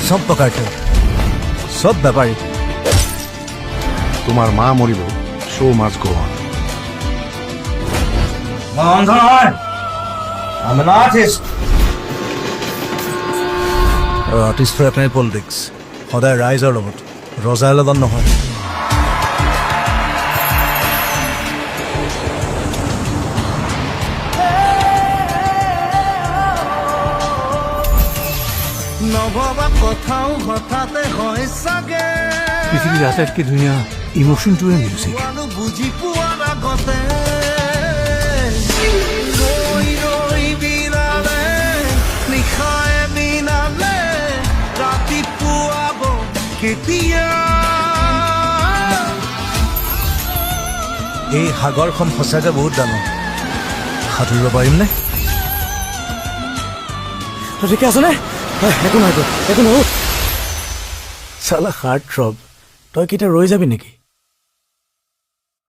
সব পকাইতে সব ব্যাপারী তোমার মা মরিল, শো মাস্ট গো অন। অন্ধ নহয় I'm an artist. আৰ্টিষ্টৰ এটাই পলিটিক্স সদায় ৰাইজৰ লগত ৰজাৰ লগত নহয় নভবা কথাও হঠাতে হয় চাগে পৃথিৱীৰ আটাইতকৈ ধুনীয়া ইমোশ্যনটোৱে মিউজিক বুজি পোৱাৰ আগতে ৰৈ ৰৈ বিনালে নিশাই দিনালে ৰাতিপুৱাব কেতিয়া এই সাগৰখন সঁচাকৈ বহুত ডাঙৰ সাঁতুৰিব পাৰিমনে ঠিকে আছেনে একো নাই একো নহ'ব চালা হাৰ্ট থ্ৰব তই কেতিয়া ৰৈ যাবি নেকি